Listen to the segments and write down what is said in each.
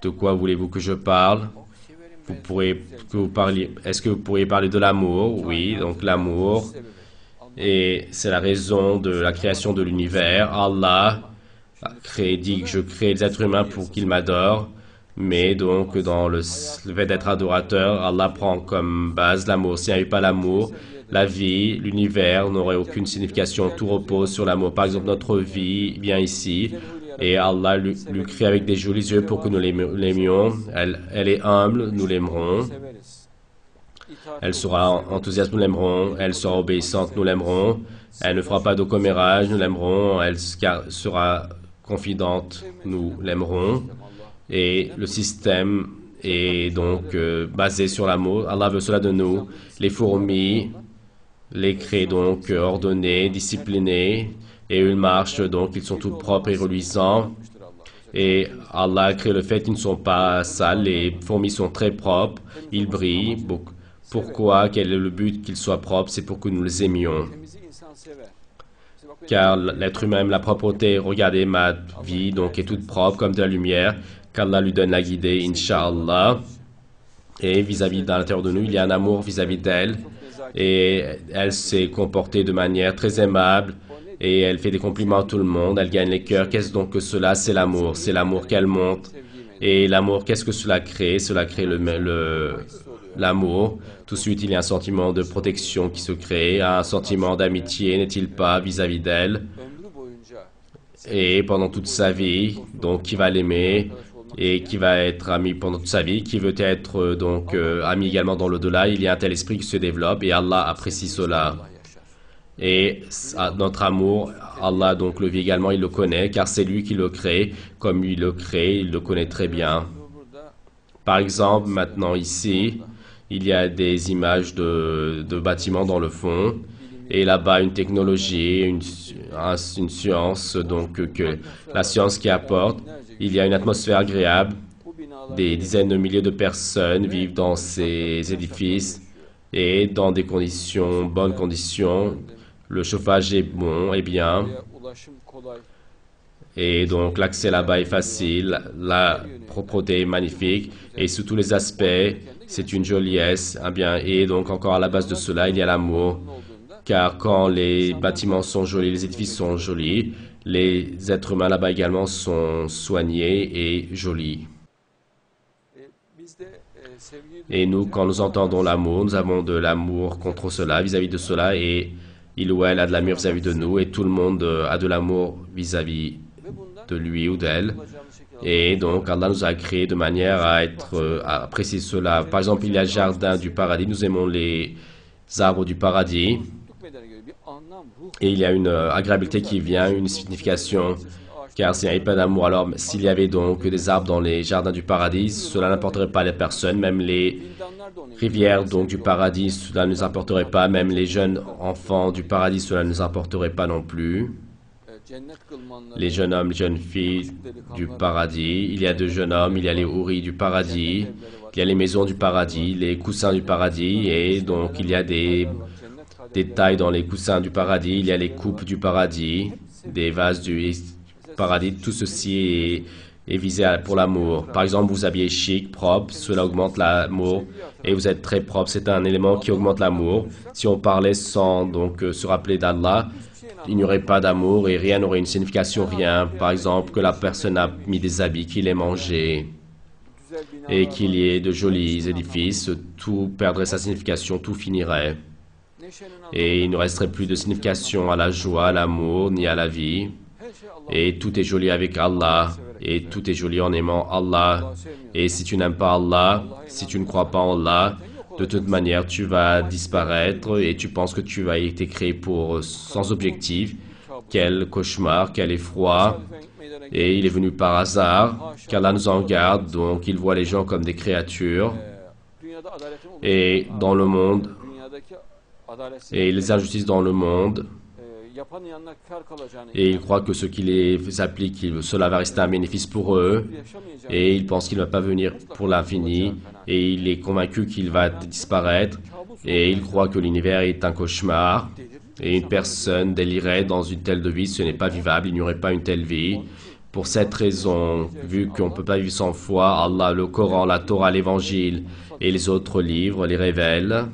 De quoi voulez-vous que je parle? Vous pourrez que vous parliez. Est-ce que vous pourriez parler de l'amour? Oui, donc l'amour. Et c'est la raison de la création de l'univers. Allah a créé, dit que je crée les êtres humains pour qu'ils m'adorent. Mais donc, dans le fait d'être adorateur, Allah prend comme base l'amour. S'il n'y avait pas l'amour, la vie, l'univers n'aurait aucune signification. Tout repose sur l'amour. Par exemple, notre vie vient ici. Et Allah lui crée avec des jolis yeux pour que nous l'aimions. Elle est humble, nous l'aimerons. Elle sera enthousiaste, nous l'aimerons. Elle sera obéissante, nous l'aimerons. Elle ne fera pas de commérage, nous l'aimerons. Elle sera confidente, nous l'aimerons. Et le système est donc basé sur l'amour. Allah veut cela de nous. Les fourmis les créent donc ordonnées, disciplinées. Et ils marchent donc, ils sont tout propres et reluisants. Et Allah a créé le fait qu'ils ne sont pas sales. Les fourmis sont très propres, ils brillent. Pourquoi? Quel est le but qu'ils soient propres? C'est pour que nous les aimions. Car l'être humain aime la propreté. Regardez, ma vie donc est toute propre comme de la lumière. Qu'Allah lui donne la guidée, Inch'Allah. Et vis-à-vis de l'intérieur de nous, il y a un amour vis-à-vis d'elle. Et elle s'est comportée de manière très aimable. Et elle fait des compliments à tout le monde, elle gagne les cœurs. Qu'est-ce donc que cela? C'est l'amour. C'est l'amour qu'elle montre. Et l'amour, qu'est-ce que cela crée? Cela crée l'amour. Tout de suite, il y a un sentiment de protection qui se crée, un sentiment d'amitié, n'est-il pas, vis-à-vis d'elle? Et pendant toute sa vie, donc qui va l'aimer et qui va être ami pendant toute sa vie, qui veut être donc ami également dans l'au-delà. Il y a un tel esprit qui se développe et Allah apprécie cela. Et notre amour, Allah donc le vit également, il le connaît, car c'est lui qui le crée. Comme il le crée, il le connaît très bien. Par exemple, maintenant ici, il y a des images de bâtiments dans le fond. Et là-bas, une technologie, une science, donc que la science qui apporte. Il y a une atmosphère agréable. Des dizaines de milliers de personnes vivent dans ces édifices et dans des conditions, bonnes conditions. Le chauffage est bon et bien. Et donc l'accès là-bas est facile, la propreté est magnifique et sous tous les aspects, c'est une joliesse. Bien, et donc encore à la base de cela, il y a l'amour. Car quand les bâtiments sont jolis, les édifices sont jolis, les êtres humains là-bas également sont soignés et jolis. Et nous, quand nous entendons l'amour, nous avons de l'amour contre cela, vis-à-vis de cela, et il ou elle a de l'amour vis-à-vis de nous, et tout le monde a de l'amour vis-à-vis de lui ou d'elle. Et donc, Allah nous a créés de manière à apprécier cela. Par exemple, il y a le jardin du paradis, nous aimons les arbres du paradis, et il y a une agréabilité qui vient, une signification. Car s'il n'y avait pas d'amour, alors s'il y avait donc des arbres dans les jardins du paradis, cela n'importerait pas les personnes, même les rivières donc du paradis, cela ne nous importerait pas, même les jeunes enfants du paradis, cela ne nous importerait pas non plus. Les jeunes hommes, les jeunes filles du paradis, il y a de jeunes hommes, il y a les houris du paradis, il y a les maisons du paradis, les coussins du paradis, et donc il y a des tailles dans les coussins du paradis, il y a les coupes du paradis, des vases du paradis, tout ceci est visé pour l'amour. Par exemple, vous habillez chic, propre, cela augmente l'amour, et vous êtes très propre, c'est un élément qui augmente l'amour. Si on parlait sans donc se rappeler d'Allah, il n'y aurait pas d'amour et rien n'aurait une signification, rien. Par exemple, que la personne a mis des habits, qu'il ait mangé, et qu'il y ait de jolis édifices, tout perdrait sa signification, tout finirait. Et il ne resterait plus de signification à la joie, à l'amour, ni à la vie. Et tout est joli avec Allah. Et tout est joli en aimant Allah. Et si tu n'aimes pas Allah, si tu ne crois pas en Allah, de toute manière, tu vas disparaître et tu penses que tu as été créé pour sans objectif. Quel cauchemar, quel effroi. Et il est venu par hasard, qu'Allah nous en garde. Donc, il voit les gens comme des créatures. Et dans le monde, et les injustices dans le monde, et ils croient que ce qui les applique, cela va rester un bénéfice pour eux, et ils pensent qu'il ne va pas venir pour l'infini, et il est convaincu qu'il va disparaître, et il croit que l'univers est un cauchemar, et une personne délirait dans une telle vie, ce n'est pas vivable, il n'y aurait pas une telle vie, Pour cette raison, vu qu'on ne peut pas vivre sans foi, Allah, le Coran, la Torah, l'Évangile et les autres livres les révèlent.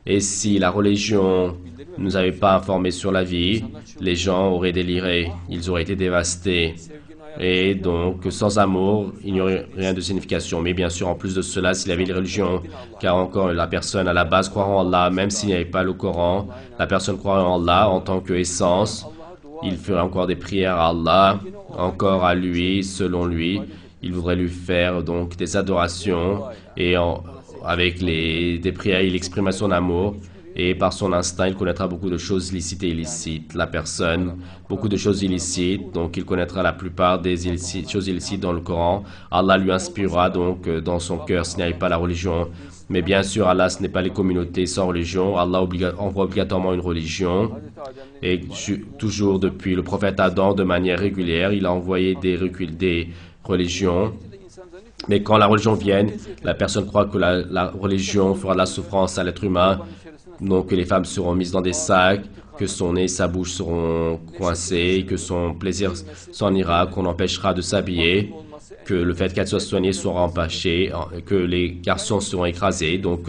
Et si la religion ne nous avait pas informés sur la vie, les gens auraient déliré, ils auraient été dévastés. Et donc, sans amour, il n'y aurait rien de signification. Mais bien sûr, en plus de cela, s'il y avait une religion, car encore la personne à la base croira en Allah, même s'il n'y avait pas le Coran, la personne croirait en Allah en tant qu'essence. Il ferait encore des prières à Allah, encore à lui, selon lui. Il voudrait lui faire donc des adorations et avec des prières, il exprime son amour. Et par son instinct, il connaîtra beaucoup de choses licites et illicites. La personne, beaucoup de choses illicites, donc il connaîtra la plupart des choses illicites dans le Coran. Allah lui inspirera donc dans son cœur s'il n'y avait pas la religion. Mais bien sûr, Allah, ce n'est pas les communautés sans religion. Allah envoie obligatoirement une religion. Et toujours depuis le prophète Adam, de manière régulière, il a envoyé des religions. Mais quand la religion vient, la personne croit que la religion fera de la souffrance à l'être humain. Donc que les femmes seront mises dans des sacs, que son nez et sa bouche seront coincés, que son plaisir s'en ira, qu'on empêchera de s'habiller, que le fait qu'elle soit soignée sera empêché, que les garçons seront écrasés, donc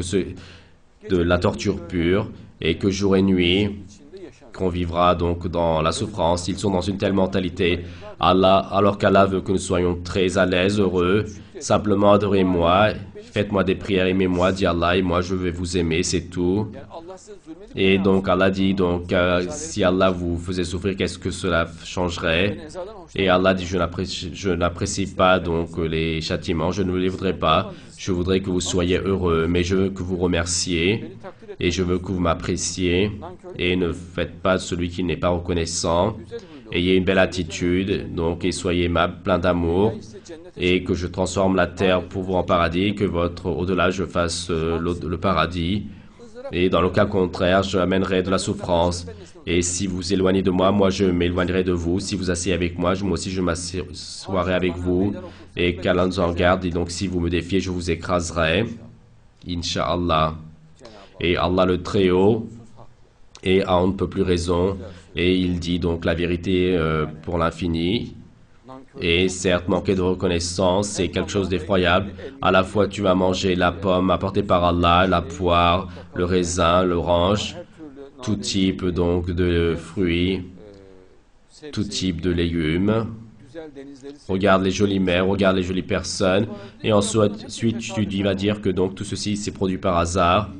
de la torture pure, et que jour et nuit, qu'on vivra donc dans la souffrance. Ils sont dans une telle mentalité. Allah, alors qu'Allah veut que nous soyons très à l'aise, heureux, simplement adorez-moi, faites-moi des prières, aimez-moi, dit Allah, et moi je vais vous aimer, c'est tout. Et donc Allah dit, donc si Allah vous faisait souffrir, qu'est-ce que cela changerait? Et Allah dit, je n'apprécie pas donc les châtiments, je ne les voudrais pas, je voudrais que vous soyez heureux, mais je veux que vous remerciez, et je veux que vous m'appréciez, et ne faites pas celui qui n'est pas reconnaissant. Ayez une belle attitude, donc, et soyez aimable, plein d'amour, et que je transforme la terre pour vous en paradis, que votre au-delà je fasse le paradis. Et dans le cas contraire, je amènerai de la souffrance. Et si vous éloignez de moi, moi je m'éloignerai de vous. Si vous asseyez avec moi, moi aussi je m'assoirai avec vous. Et qu'Allah nous en garde. Et donc si vous me défiez, je vous écraserai. Inch'Allah. Et Allah le Très-Haut, et a on ne peut plus raison. Et il dit donc la vérité pour l'infini. Et certes, manquer de reconnaissance, c'est quelque chose d'effroyable. À la fois, tu vas manger la pomme apportée par Allah, la poire, le raisin, l'orange, tout type donc de fruits, tout type de légumes. Regarde les jolies mères, regarde les jolies personnes. Et ensuite, tu vas dire que donc tout ceci s'est produit par hasard.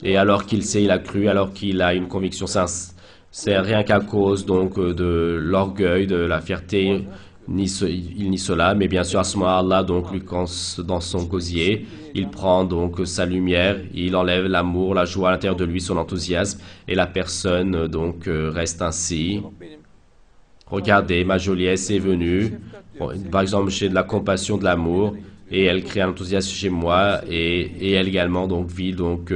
Et alors qu'il sait, il a cru, alors qu'il a une conviction sincère. C'est rien qu'à cause donc de l'orgueil, de la fierté, ni cela, mais bien sûr à ce moment-là, donc lui dans son gosier, il prend donc sa lumière, il enlève l'amour, la joie à l'intérieur de lui, son enthousiasme, et la personne donc reste ainsi. Regardez, ma joliesse est venue, par exemple j'ai de la compassion, de l'amour, et elle crée un enthousiasme chez moi, et elle également donc vit donc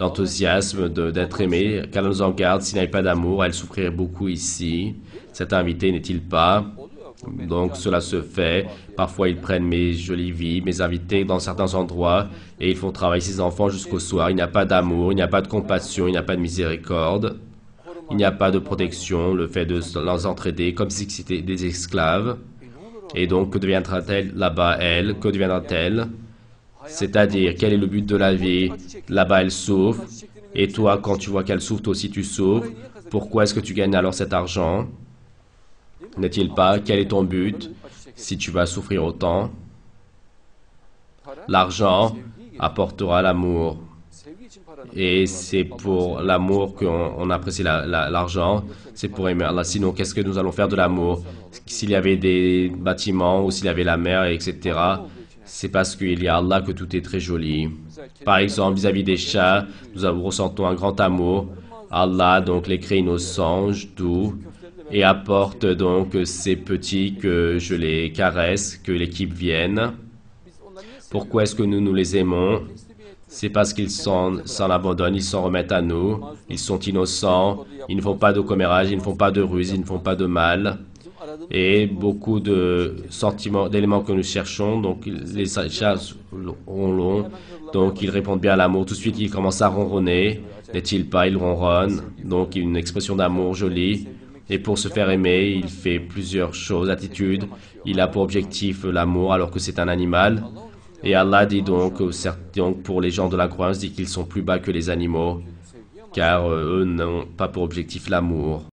l'enthousiasme d'être aimée. Qu'elle nous en garde, s'il n'y avait pas d'amour, elle souffrirait beaucoup ici. Cet invité n'est-il pas? Donc cela se fait. Parfois ils prennent mes jolies vies, mes invités dans certains endroits, et ils font travailler ces enfants jusqu'au soir. Il n'y a pas d'amour, il n'y a pas de compassion, il n'y a pas de miséricorde, il n'y a pas de protection, le fait de les entraider comme si c'était des esclaves. Et donc, que deviendra-t-elle là-bas, elle? Que deviendra-t-elle? C'est-à-dire, quel est le but de la vie? Là-bas, elle souffre. Et toi, quand tu vois qu'elle souffre, toi aussi tu souffres. Pourquoi est-ce que tu gagnes alors cet argent? N'est-il pas? Quel est ton but si tu vas souffrir autant? L'argent apportera l'amour. Et c'est pour l'amour qu'on apprécie l'argent. C'est pour aimer Allah. Sinon, qu'est-ce que nous allons faire de l'amour? S'il y avait des bâtiments ou s'il y avait la mer, etc., c'est parce qu'il y a Allah que tout est très joli. Par exemple, vis-à-vis des chats, nous ressentons un grand amour. Allah donc les crée innocents, doux, et apporte donc ces petits que je les caresse, que l'équipe vienne. Pourquoi est-ce que nous les aimons? C'est parce qu'ils s'en abandonnent, ils s'en remettent à nous, ils sont innocents, ils ne font pas de commérage, ils ne font pas de ruse, ils ne font pas de mal. Et beaucoup de sentiments, d'éléments que nous cherchons, donc les chats ronronnent, donc ils répondent bien à l'amour. Tout de suite, ils commencent à ronronner, n'est-il pas, ils ronronnent, donc une expression d'amour jolie. Et pour se faire aimer, il fait plusieurs choses, attitudes. Il a pour objectif l'amour alors que c'est un animal. Et Allah dit donc, pour les gens de la croyance, dit qu'ils sont plus bas que les animaux, car eux n'ont pas pour objectif l'amour.